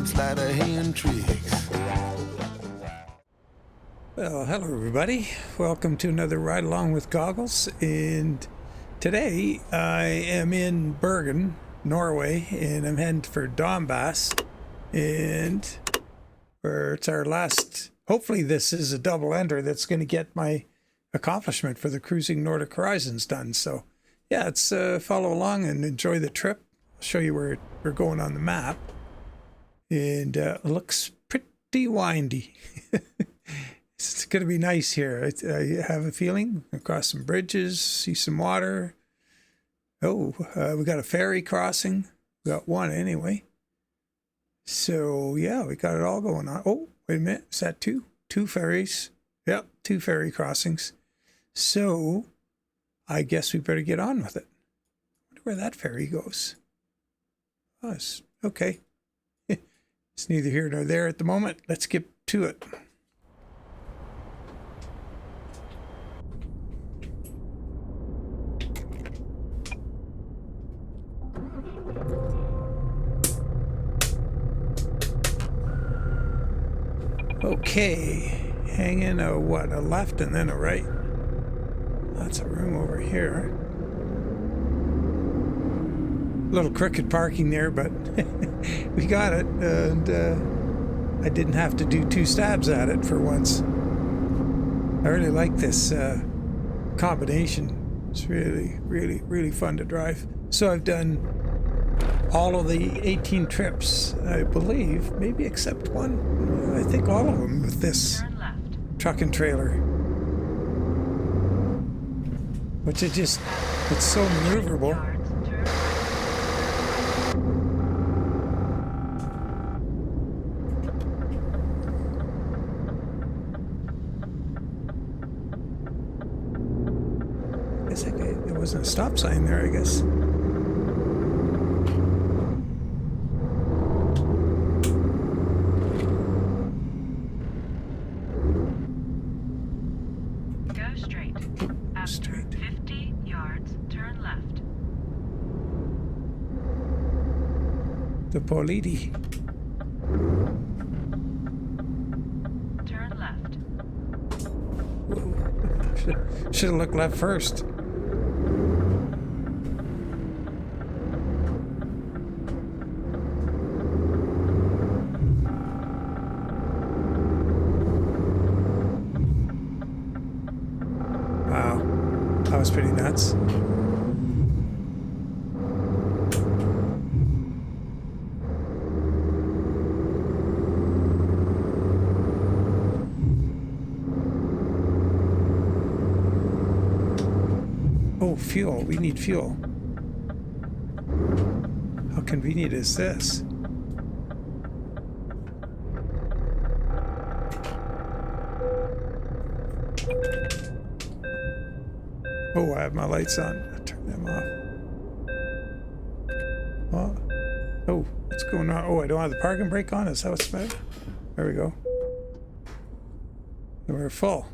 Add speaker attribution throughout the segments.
Speaker 1: them sleight of hand tricks.
Speaker 2: Well, hello everybody. Welcome to another Ride Along with Goggles. And today I am in Bergen, Norway, and I'm heading for Donbass. And it's our last, hopefully this is a double ender that's going to get my accomplishment for the Cruising Nordic Horizons done. So yeah, let's follow along and enjoy the trip. I'll show you where we're going on the map. And it looks pretty windy. It's going to be nice here. I have a feeling. Across some bridges, see some water. Oh, we got a ferry crossing. We got one anyway. So yeah, we got it all going on. Oh, wait a minute. Is that two? Two ferries. Yep, two ferry crossings. So I guess we better get on with it. I wonder where that ferry goes. Oh, it's okay. It's neither here nor there at the moment. Let's get to it. Okay, hang in a left and then a right. Lots of room over here. A little crooked parking there, but we got it, and I didn't have to do two stabs at it for once. I really like this combination. It's really fun to drive. So I've done all of the 18 trips, I believe, maybe except one. I think all of them with this truck and trailer. Which it's so maneuverable. There wasn't a stop sign there, I guess. The Politi.
Speaker 3: Turn left.
Speaker 2: Should have looked left first. Wow, that was pretty nuts. Oh, fuel. We need fuel. How convenient is this? Oh, I have my lights on. I'll turn them off. Oh, what's going on? Oh, I don't have the parking brake on. Is that what's the matter? There we go. And we're full.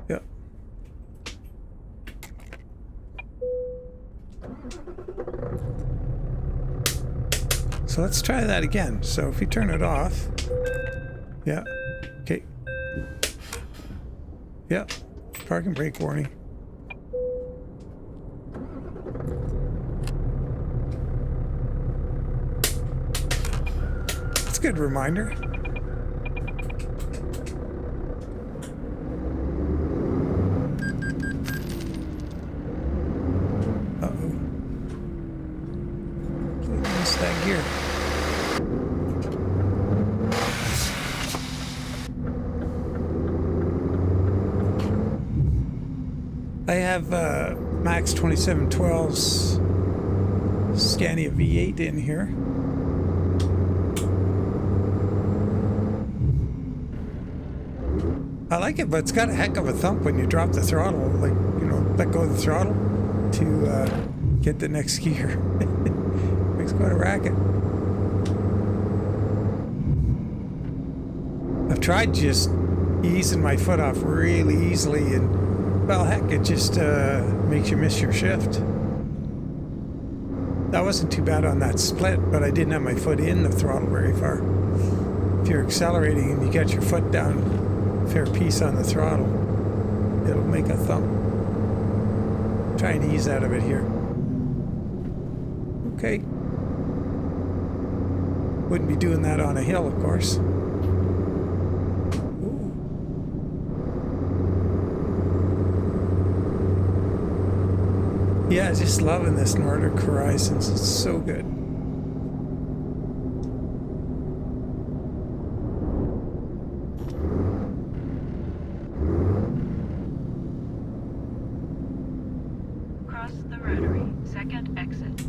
Speaker 2: Yep. So let's try that again. So if we turn it off, yeah, okay, yep, parking brake warning. That's a good reminder. Uh-oh. What's that gear? I have Max 2712's Scania V8 in here. I like it, but it's got a heck of a thump when you drop the throttle, like, you know, let go of the throttle to get the next gear. Makes quite a racket. I've tried just easing my foot off really easily, and well, heck, it just makes you miss your shift. That wasn't too bad on that split, but I didn't have my foot in the throttle very far. If you're accelerating and you get your foot down a fair piece on the throttle, it'll make a thump. Try and ease out of it here. Okay. Wouldn't be doing that on a hill, of course. Ooh. Yeah, just loving this Nordic Horizons. It's so good.
Speaker 3: Cross the rotary. Second exit.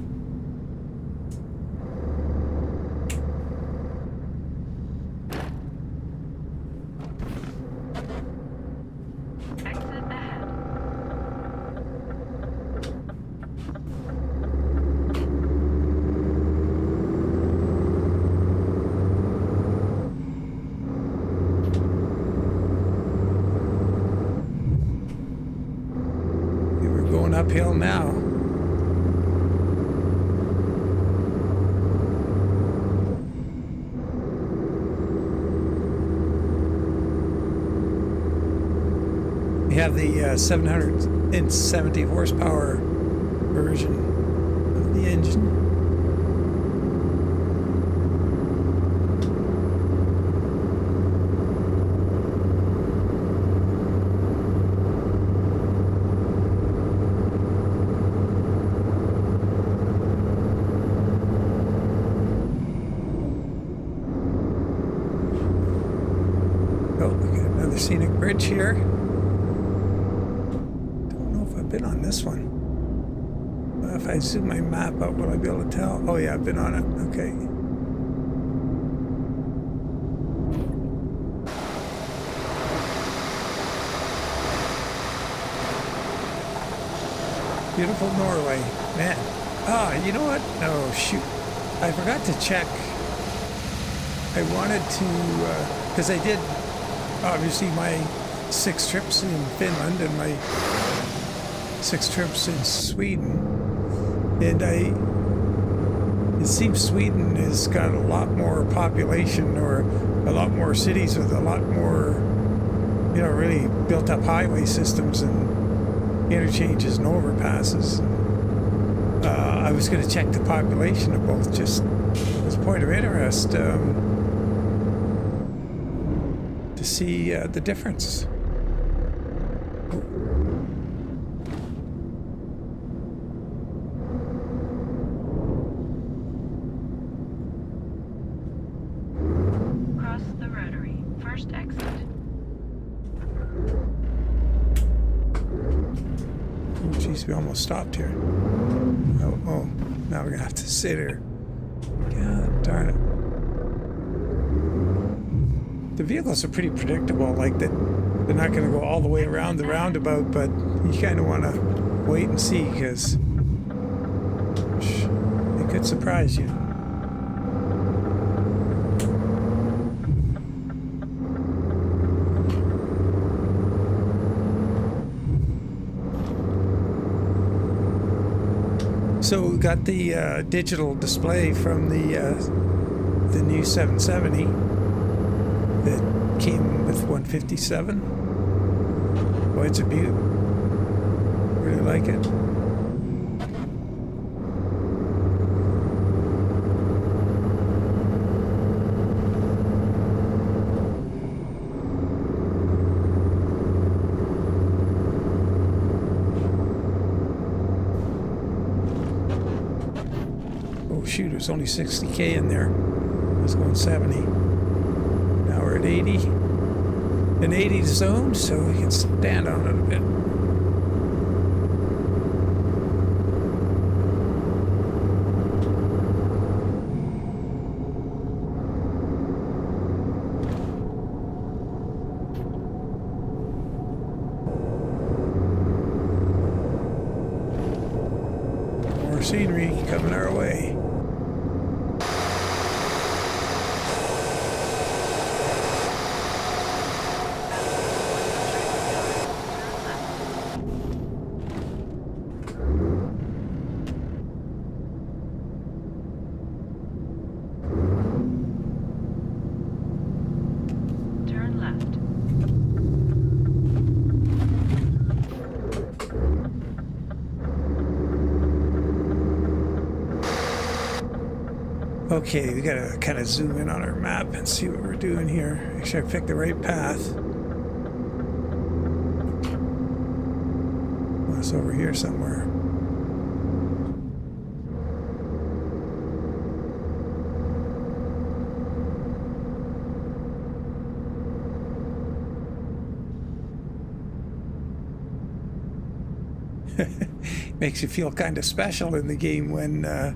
Speaker 3: Exit ahead.
Speaker 2: We're going uphill now. We have the 770 horsepower version of the engine. Oh, we got another scenic bridge here. Been on this one. If I zoom my map up, will I be able to tell? Oh yeah, I've been on it. Okay. Beautiful Norway, man. Ah, you know what? Oh shoot, I forgot to check. I wanted to, because I did obviously my 6 trips in Finland and my 6 trips in Sweden, and it seems Sweden has got a lot more population, or a lot more cities with a lot more, really built up highway systems and interchanges and overpasses. I was going to check the population of both, just as a point of interest, to see the difference. We almost stopped here. Oh, now we're gonna have to sit here. God darn it. The vehicles are pretty predictable, like that they're not gonna go all the way around the roundabout, but you kind of want to wait and see, because it could surprise you. So we got the digital display from the new 770 that came with 157. Oh, it's a beaut. Really like it. Shoot, it was only 60k in there. I was going 70. Now we're at 80. An 80 zone, so we can stand on it a bit. More scenery coming our way. Okay, we gotta kind of zoom in on our map and see what we're doing here. Make sure I pick the right path. Oh, it's over here somewhere. Makes you feel kind of special in the game when the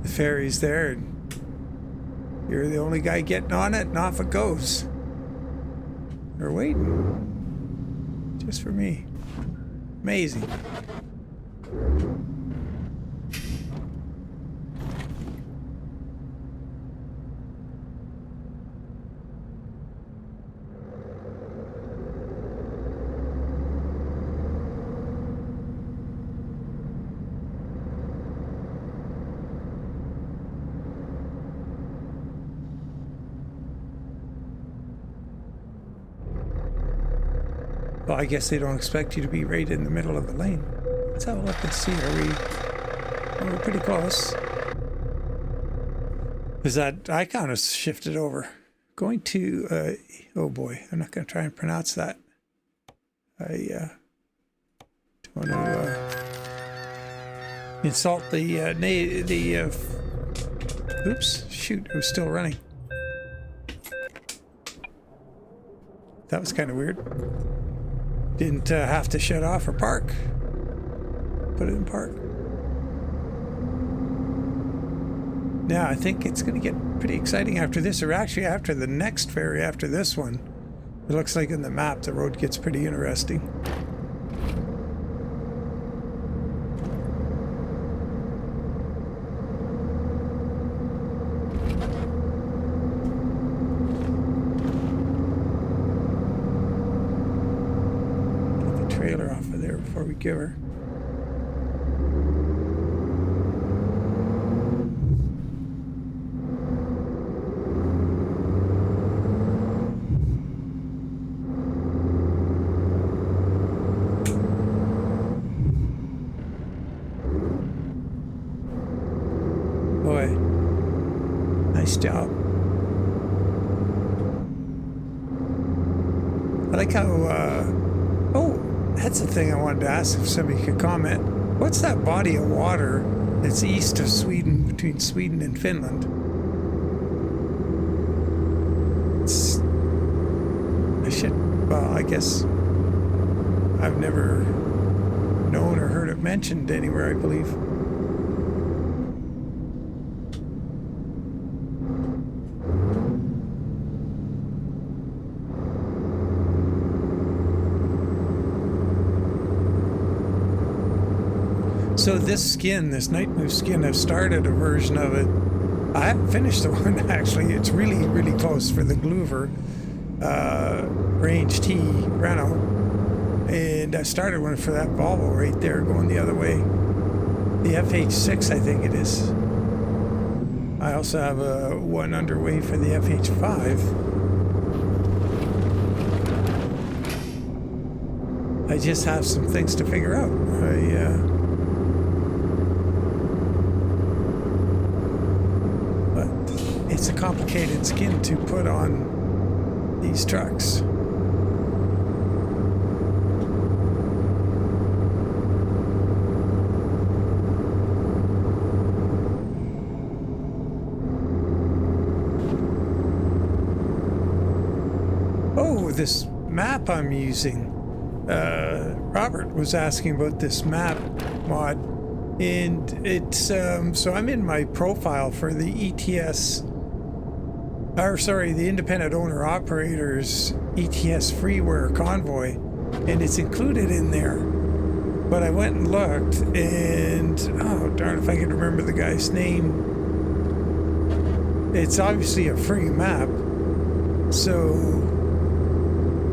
Speaker 2: ferry's there and you're the only guy getting on it and off it goes. They're waiting just for me. Amazing. Well, I guess they don't expect you to be right in the middle of the lane. Let's have a look and see. We're pretty close. Is that icon is shifted over? Going to, oh boy, I'm not going to try and pronounce that. I don't want to insult the oops, shoot, it was still running. That was kind of weird. Didn't have to shut off or park. Put it in park. Now I think it's going to get pretty exciting after this, or actually after the next ferry after this one. It looks like in the map the road gets pretty interesting. Before we give her. Boy, nice job. I like how, oh, that's the thing I wanted to ask if somebody could comment. What's that body of water that's east of Sweden, between Sweden and Finland? Well, I guess I've never known or heard it mentioned anywhere, I believe. So this skin, this Night Move skin, I've started a version of it. I haven't finished the one, actually. It's really, really close for the Glover Range T Renault. And I started one for that Volvo right there going the other way. The FH6, I think it is. I also have one underway for the FH5. I just have some things to figure out. It's a complicated skin to put on these trucks. Oh, this map I'm using. Robert was asking about this map mod, and it's so I'm in my profile for the ETS. The Independent Owner Operators ETS Freeware Convoy, and it's included in there. But I went and looked, and oh darn if I can remember the guy's name. It's obviously a free map, so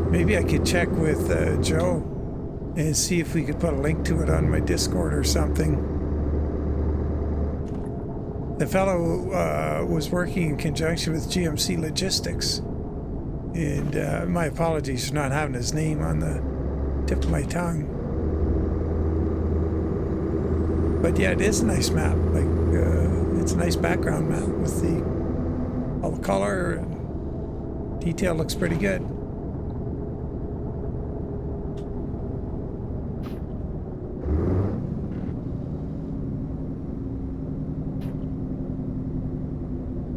Speaker 2: maybe I could check with Joe and see if we could put a link to it on my Discord or something. The fellow was working in conjunction with GMC Logistics, and my apologies for not having his name on the tip of my tongue. But yeah, it is a nice map. Like it's a nice background map with all the color and detail looks pretty good.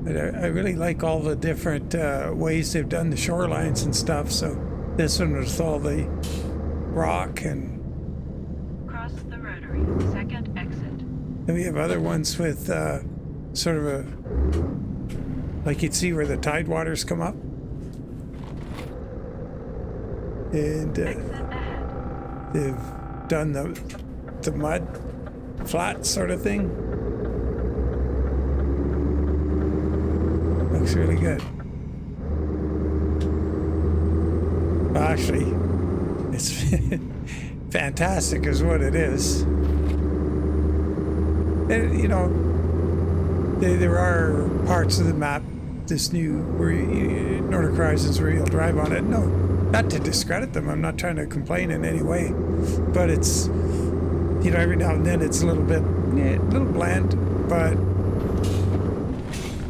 Speaker 2: But I really like all the different ways they've done the shorelines and stuff. So this one was all the rock, and
Speaker 3: Cross the rotary. Second exit.
Speaker 2: then we have other ones with sort of a, like you'd see where the tide waters come up. And
Speaker 3: Exit ahead.
Speaker 2: they've done the mud flat sort of thing. Looks really good. Well, actually, it's fantastic is what it is. And, you know, there are parts of the map, this new, where Nordic Horizons, where you'll drive on it. No, not to discredit them. I'm not trying to complain in any way. But it's, you know, every now and then it's a little bit, a little bland. But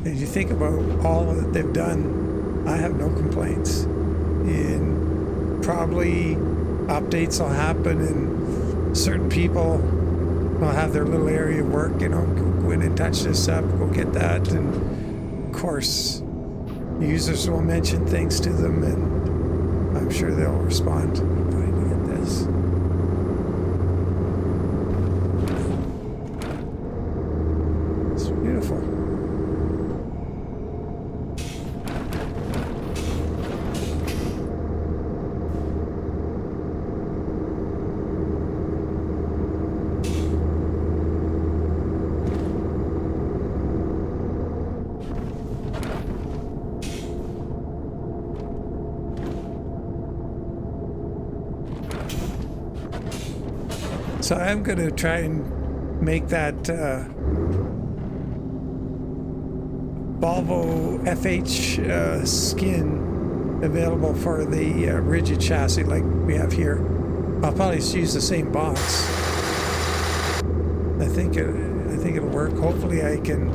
Speaker 2: as you think about all that they've done, I have no complaints. And probably updates will happen and certain people will have their little area of work, you know, go in and touch this up, go get that. And of course, users will mention things to them and I'm sure they'll respond. I'm trying to get this. It's beautiful. So I'm going to try and make that Volvo FH skin available for the rigid chassis like we have here. I'll probably use the same box. I think it'll work. Hopefully I can.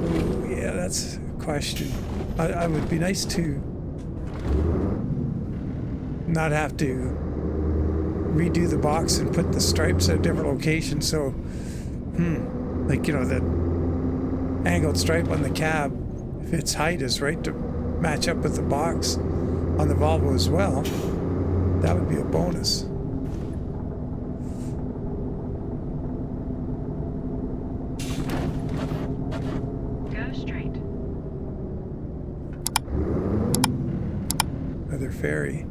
Speaker 2: Ooh, yeah, that's a question. I would be nice to not have to redo the box and put the stripes at a different location. So, like, you know, that angled stripe on the cab, if its height is right to match up with the box on the Volvo as well, that would be a bonus.
Speaker 3: Go straight.
Speaker 2: Another ferry.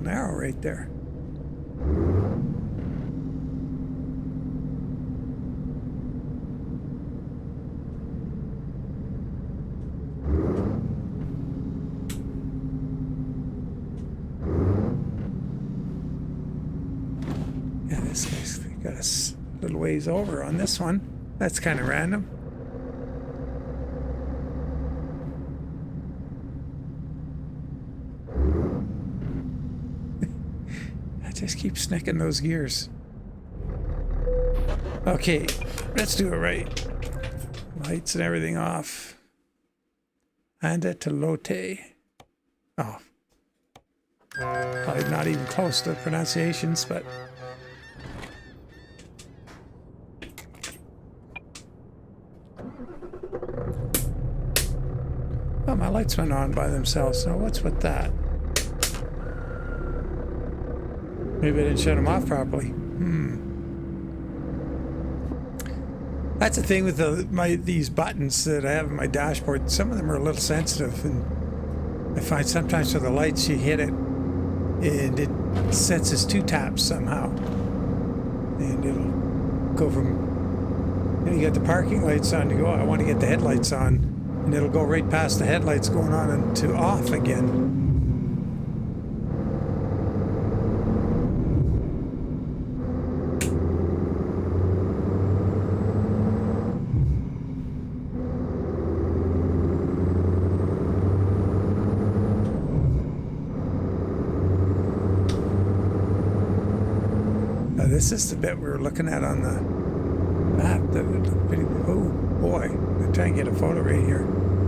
Speaker 2: Narrow right there. Yeah, this guy's got us a little ways over on this one. That's kind of random. Just keep snicking those gears. Okay, let's do it right. Lights and everything off. And it to Lotte. Oh. Probably not even close to the pronunciations, but... Oh, my lights went on by themselves. So what's with that? Maybe I didn't shut them off properly. That's the thing with these buttons that I have in my dashboard. Some of them are a little sensitive, and I find sometimes for the lights you hit it and it senses two taps somehow, and it'll go from, you got the parking lights on, you go, I want to get the headlights on, and it'll go right past the headlights going on into off again. this is the bit we were looking at on the map. That would look pretty. Oh boy, I'm trying to get a photo right here.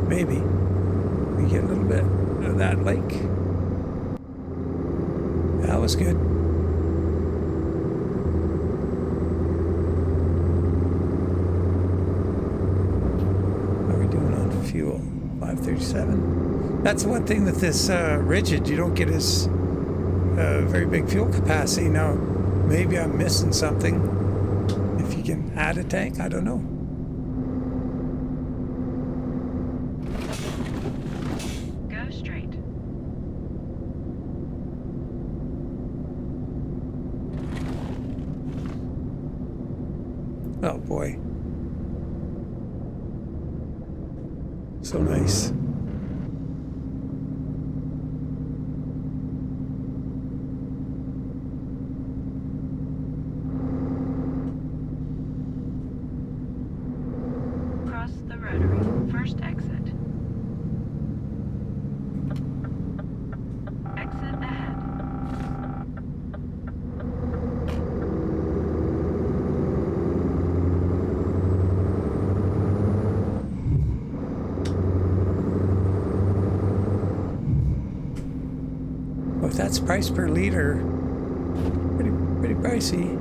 Speaker 2: Maybe we get a little bit of that lake. That was good. How are we doing on fuel? 537. That's one thing with this rigid. You don't get as very big fuel capacity. Now, maybe I'm missing something. If you can add a tank, I don't know.
Speaker 3: Go straight.
Speaker 2: Oh boy. So nice.
Speaker 3: Cross the rotary. First exit. Exit ahead.
Speaker 2: Well, if that's price per liter, pretty pricey.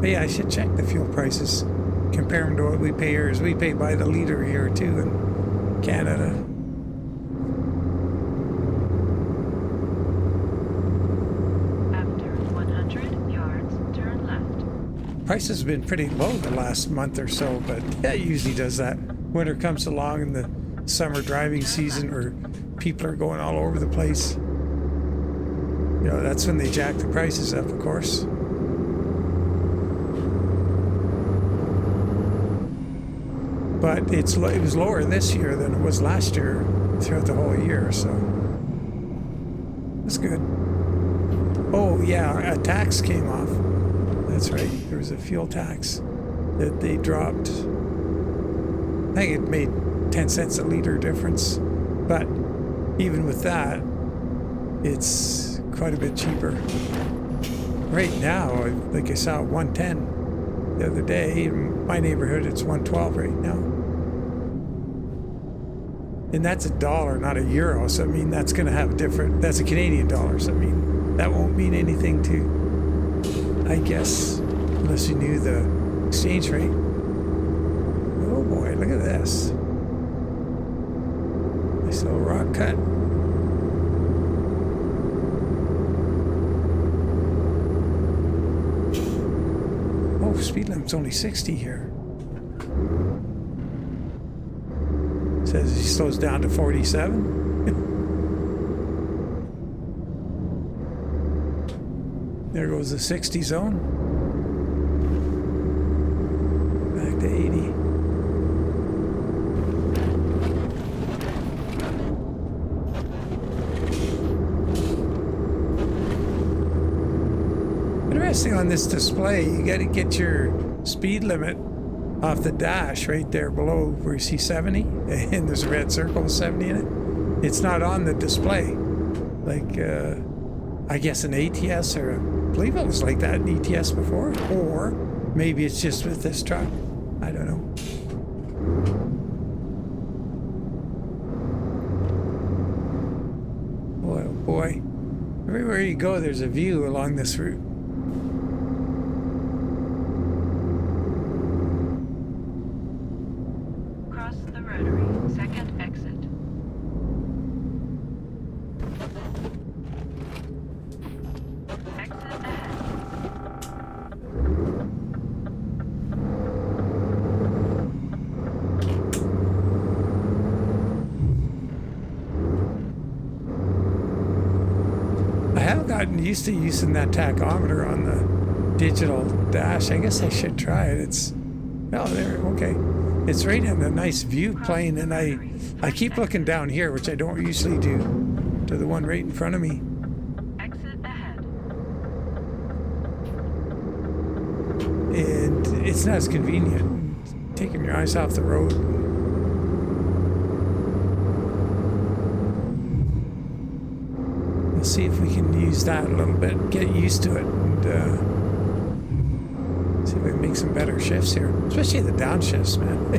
Speaker 2: But yeah, I should check the fuel prices. Compare them to what we pay here. As we pay by the liter here too in Canada.
Speaker 3: After 100 yards, turn left.
Speaker 2: Prices have been pretty low the last month or so, but yeah, it usually does that. Winter comes along in the summer driving season where people are going all over the place. You know, that's when they jack the prices up, of course. But it was lower this year than it was last year throughout the whole year, so that's good. Oh yeah, a tax came off. That's right, there was a fuel tax that they dropped. I think it made 10 cents a liter difference, but even with that, it's quite a bit cheaper. Right now, like I saw 110 the other day. In my neighborhood, it's 112 right now. And that's $1, not a euro. So I mean, that's going to have a different. That's a Canadian dollar. So I mean, that won't mean anything to, I guess, unless you knew the exchange rate. Oh boy, look at this. Nice little rock cut. Oh, speed limit's only 60 here. Says he slows down to 47. There goes the 60 zone. Back to 80. Interesting on this display, you got to get your speed limit off the dash right there below where you see 70, and there's a red circle with 70 in it. It's not on the display. Like, I guess an ATS, or I believe it was like that in ETS before, or maybe it's just with this truck. I don't know. Boy, oh boy. Everywhere you go, there's a view along this route. Used to using that tachometer on the digital dash. I guess I should try it. It's there. Okay, it's right in a nice view plane, and I keep looking down here, which I don't usually do, to the one right in front of me.
Speaker 3: Exit ahead.
Speaker 2: And it's not as convenient taking your eyes off the road. See if we can use that a little bit, get used to it, and See if we can make some better shifts here. Especially the downshifts, man.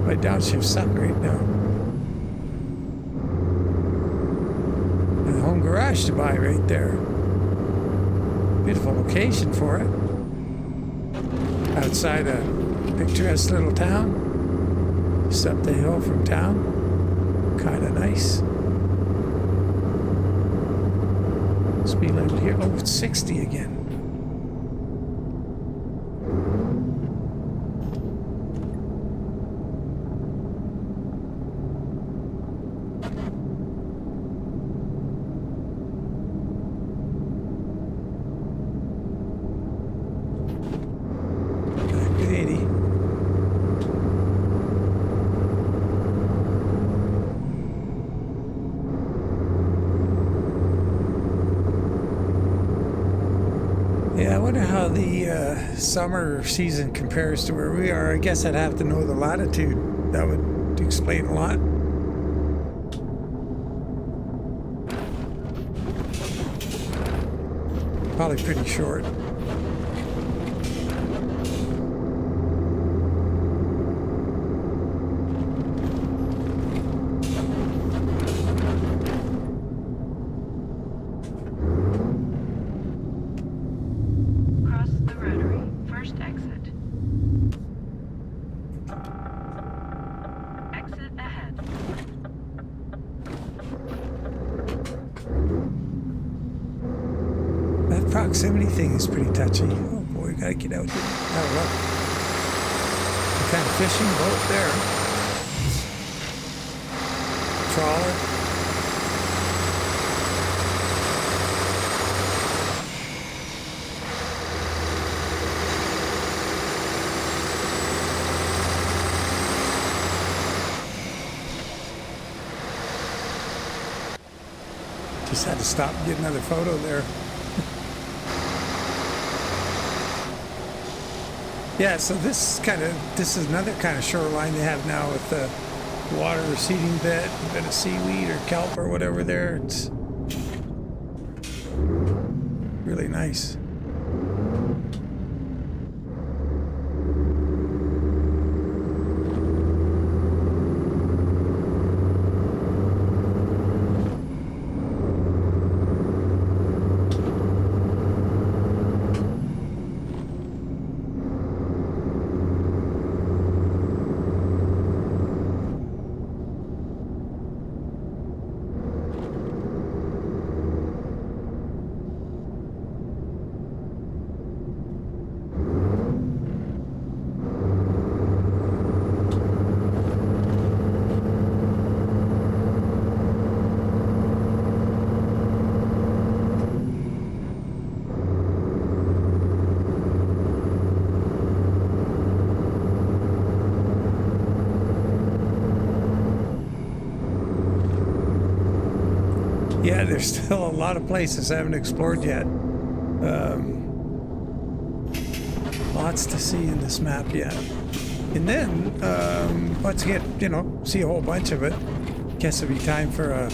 Speaker 2: My downshifts suck right now. And a home garage to buy right there. Beautiful location for it. Outside a picturesque little town. Just up the hill from town. Kind of nice. Speed limit here. Oh, it's 60 again. Yeah, I wonder how the summer season compares to where we are. I guess I'd have to know the latitude. That would explain a lot. Probably pretty short. Proximity thing is pretty touchy. Oh boy, gotta get out here. Have a look. What kind of fishing boat there? Trawler. Just had to stop and get another photo there. Yeah, so this is another kind of shoreline they have now with the water receding bit, a bit of seaweed or kelp or whatever there. It's really nice. Yeah, there's still a lot of places I haven't explored yet. Lots to see in this map yet. And then, once you get, see a whole bunch of it, guess it'll be time for a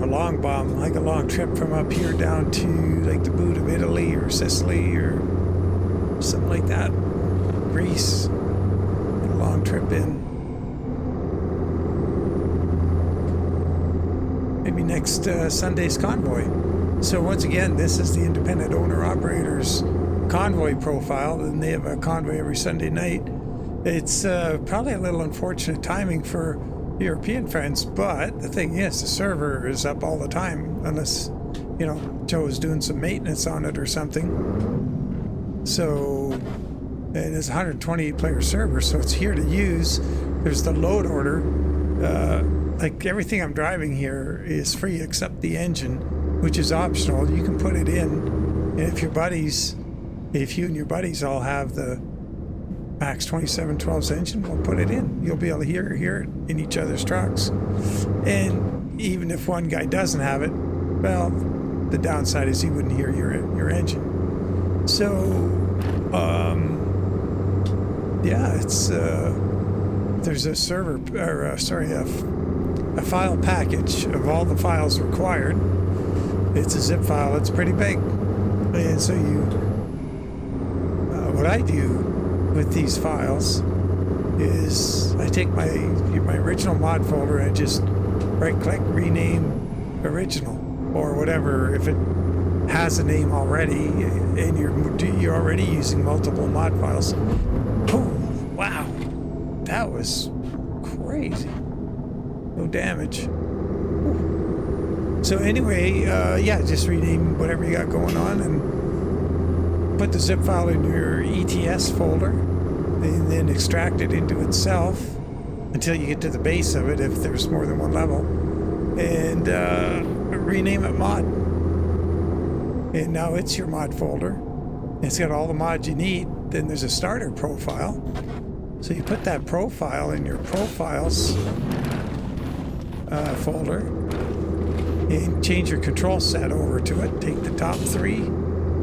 Speaker 2: long bomb, like a long trip from up here down to like the boot of Italy or Sicily or something like that. Greece. A long trip in. Maybe next Sunday's convoy. So once again, this is the independent owner-operators convoy profile, and they have a convoy every Sunday night. It's probably a little unfortunate timing for European friends, but the thing is, the server is up all the time, unless, Joe is doing some maintenance on it or something. So, and it's a 128-player server, so it's here to use. There's the load order. Like everything I'm driving here is free except the engine, which is optional. You can put it in, and if you and your buddies all have the Max 2712's engine, we'll put it in. You'll be able to hear it in each other's trucks. And even if one guy doesn't have it, well, the downside is he wouldn't hear your engine. So, yeah, it's there's a server, or a file package of all the files required. It's a zip file. It's pretty big, and so you what I do with these files is I take my original mod folder and I just right-click, rename original, or whatever. If it has a name already and you're already using multiple mod files. Oh, wow, that was crazy. No damage. So anyway, yeah, just rename whatever you got going on and put the zip file in your ETS folder and then extract it into itself until you get to the base of it if there's more than one level, and rename it mod. And now it's your mod folder. It's got all the mods you need. Then there's a starter profile. So you put that profile in your profiles folder and change your control set over to it. Take the top 3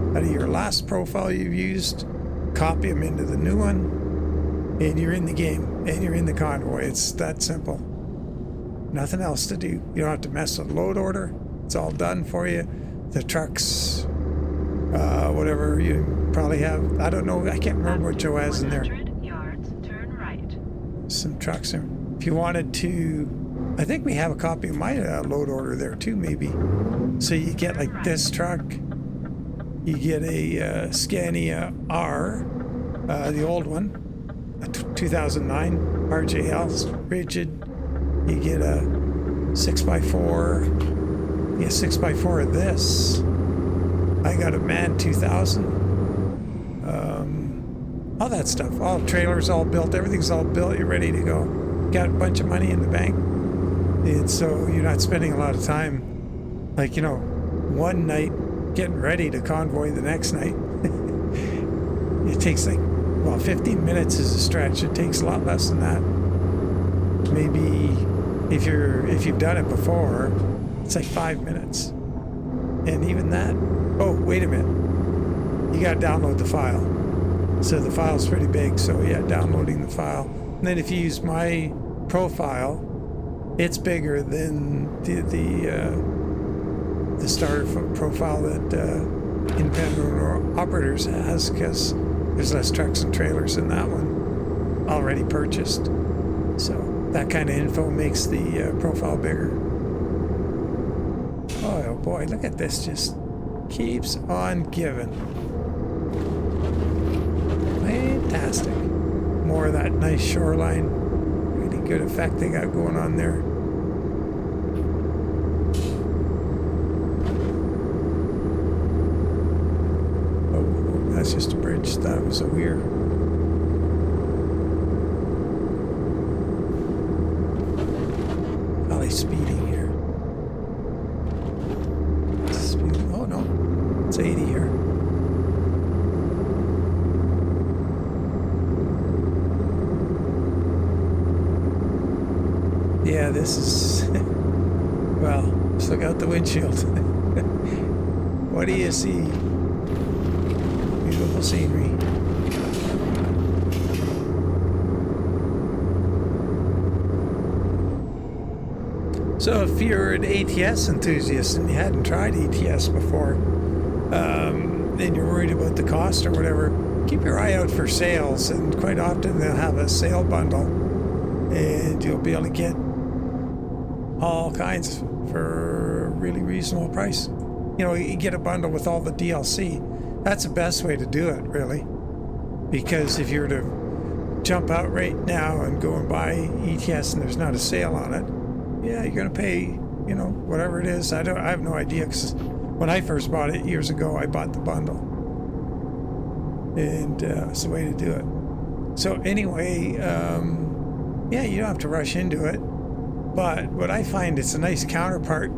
Speaker 2: out of your last profile you've used, copy them into the new one, and you're in the game, and you're in the convoy. It's that simple. Nothing else to do. You don't have to mess with load order. It's all done for you. The trucks, whatever you probably have. I don't know. I can't remember what Joe has in there.
Speaker 3: 100 yards, turn right.
Speaker 2: Some trucks there. If you wanted to, I think we have a copy of my load order there too, maybe. So you get like this truck. You get a Scania R, the old one, a 2009 RJL rigid. You get a 6x4. You get 6x4 of this. I got a MAN 2000. All that stuff. All trailers all built. Everything's all built. You're ready to go. Got a bunch of money in the bank. And so you're not spending a lot of time, like, you know, one night getting ready to convoy the next night. It takes like, well, 15 minutes is a stretch. It takes a lot less than that. Maybe if you've done it before, it's like 5 minutes. And even that, oh, wait a minute. You got to download the file. So the file's pretty big, so yeah, downloading the file. And then if you use my profile, it's bigger than the starter profile that independent operators has, because there's less trucks and trailers in that one already purchased. So that kind of info makes the profile bigger. Oh boy, look at this, just keeps on giving. Fantastic. More of that nice shoreline. Really good effect they got going on there. Oh, that's just a bridge. That was a weird. Probably speeding here. Oh no, it's 80 here. Yeah, this is, well, just look out the windshield. What do you see? Beautiful scenery. So if you're an ATS enthusiast and you hadn't tried ATS before, and you're worried about the cost or whatever, keep your eye out for sales, and quite often they'll have a sale bundle and you'll be able to get all kinds for a really reasonable price. You know, you get a bundle with all the DLC. That's the best way to do it, really. Because if you were to jump out right now and go and buy ETS and there's not a sale on it, yeah, you're going to pay, you know, whatever it is. I have no idea, because when I first bought it years ago, I bought the bundle. And it's the way to do it. So anyway, yeah, you don't have to rush into it. But what I find, it's a nice counterpart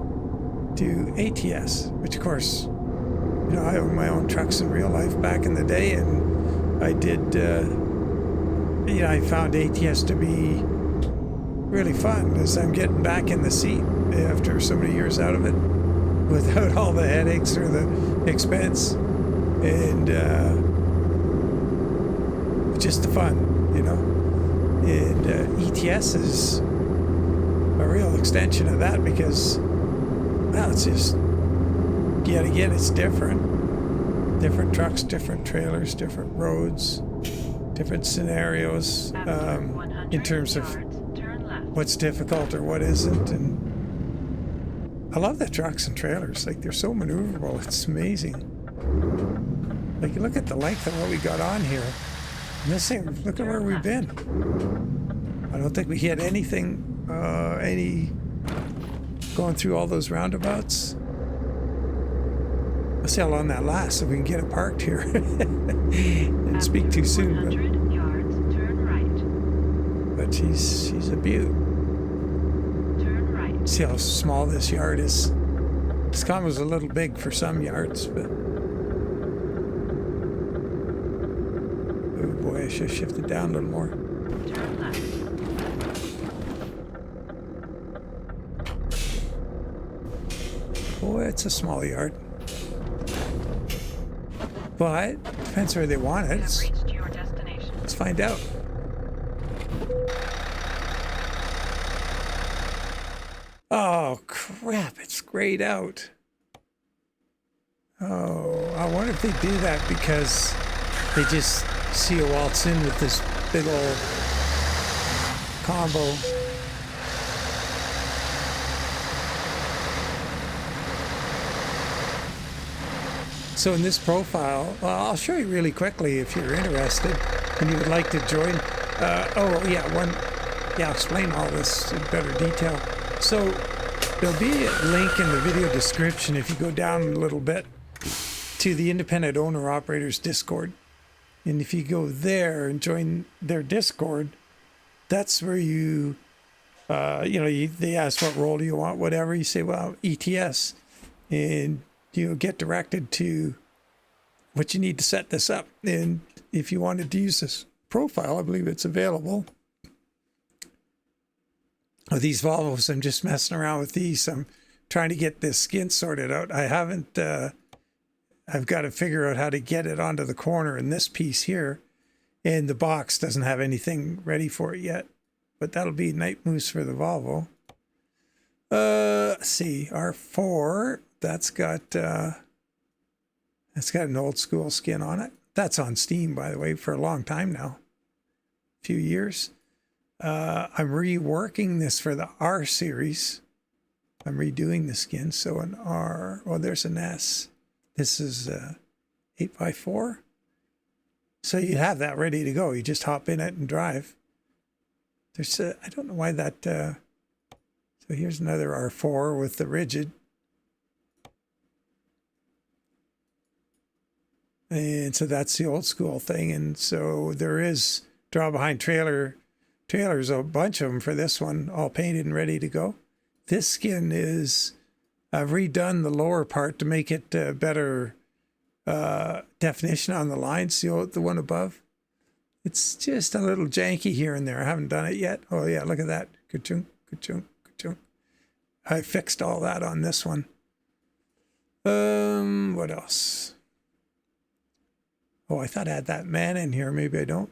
Speaker 2: to ATS, which of course, you know, I own my own trucks in real life back in the day, and I did, you know, I found ATS to be really fun as I'm getting back in the seat after so many years out of it without all the headaches or the expense, and just the fun, you know. And ETS is a real extension of that, because, well, it's just, yet again, it's different. Different trucks, different trailers, different roads, different scenarios
Speaker 3: After
Speaker 2: in
Speaker 3: 100
Speaker 2: terms of
Speaker 3: yards, turn left.
Speaker 2: what's difficult or what isn't. And I love the trucks and trailers. Like, they're so maneuverable. It's amazing. Like, look at the length of what we got on here. And this thing, look at where we've been. I don't think we hit anything, going through all those roundabouts. Let's see how long that lasts if we can get it parked here. Didn't speak too soon,
Speaker 3: 100 yards, turn right.
Speaker 2: but she's a beaut.
Speaker 3: Turn right.
Speaker 2: See how small this yard is. This combo's a little big for some yards, but oh boy, I should have shifted down a little more.
Speaker 3: Turn left.
Speaker 2: Boy, it's a small yard. But depends where they want it.
Speaker 3: You have reached your destination.
Speaker 2: Let's find out. Oh crap, it's grayed out. Oh, I wonder if they do that because they just see a waltz in with this big old combo. So in this profile, well, I'll show you really quickly if you're interested and you would like to join. I'll explain all this in better detail. So there'll be a link in the video description if you go down a little bit to the Independent Owner Operators Discord. And if you go there and join their Discord, that's where they ask what role do you want, whatever. You say, well, ETS. And you get directed to what you need to set this up. And if you wanted to use this profile, I believe it's available. These Volvos, I'm just messing around with these. I'm trying to get this skin sorted out. I haven't, I've got to figure out how to get it onto the corner in this piece here. And the box doesn't have anything ready for it yet. But that'll be night moves for the Volvo. Let's see, R4. That's got an old school skin on it. That's on Steam, by the way, for a long time now. A few years. I'm reworking this for the R series. I'm redoing the skin. So an R, there's an S. This is 8x4. So you have that ready to go. You just hop in it and drive. There's I don't know why that, so here's another R4 with the rigid. And so that's the old school thing. And so there is draw behind trailers, a bunch of them for this one, all painted and ready to go. This skin is, I've redone the lower part to make it better definition on the lines, the one above. It's just a little janky here and there. I haven't done it yet. Oh yeah, look at that. Ka-chunk, ka-chunk, ka-chunk. I fixed all that on this one. What else? Oh, I thought I had that man in here. Maybe I don't.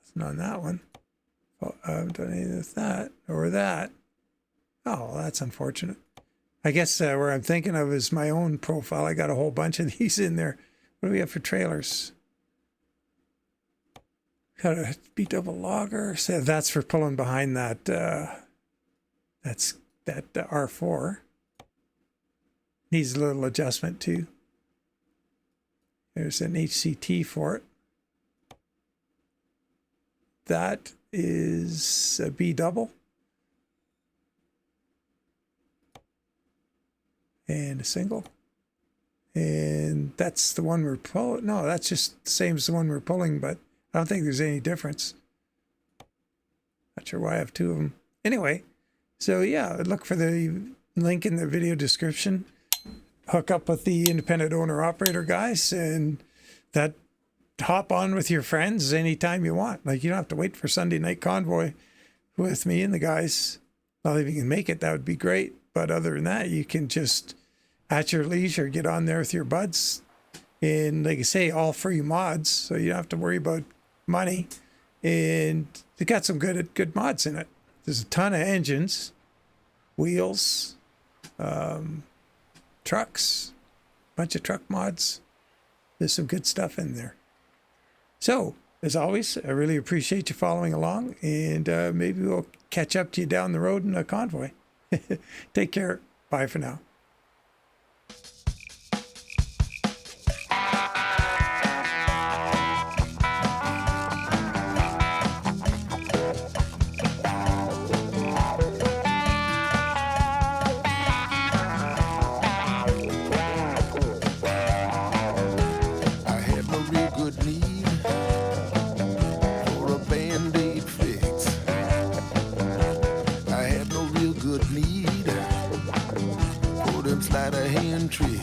Speaker 2: It's not on that one. Oh, I haven't done anything with that or that. Oh, well, that's unfortunate. I guess where I'm thinking of is my own profile. I got a whole bunch of these in there. What do we have for trailers? Got a B-double logger. So that's for pulling behind that. That's that R4. Needs a little adjustment too. There's an HCT for it. That is a B-double. And a single. And that's the one we're pulling. No, that's just the same as the one we're pulling, but I don't think there's any difference. Not sure why I have two of them. Anyway, so yeah, look for the link in the video description. Hook up with the independent owner operator guys and that hop on with your friends anytime you want. Like, you don't have to wait for Sunday night convoy with me and the guys. Well, if you can make it, that would be great. But other than that, you can just at your leisure get on there with your buds. And like I say, all free mods, so you don't have to worry about money. And they got some good mods in it. There's a ton of engines, wheels, trucks, bunch of truck mods. There's some good stuff in there. So, as always, I really appreciate you following along, and maybe we'll catch up to you down the road in a convoy. Take care. Bye for now.
Speaker 1: I had no real good need for a band-aid fix. I had no real good need for them sleight of hand tricks.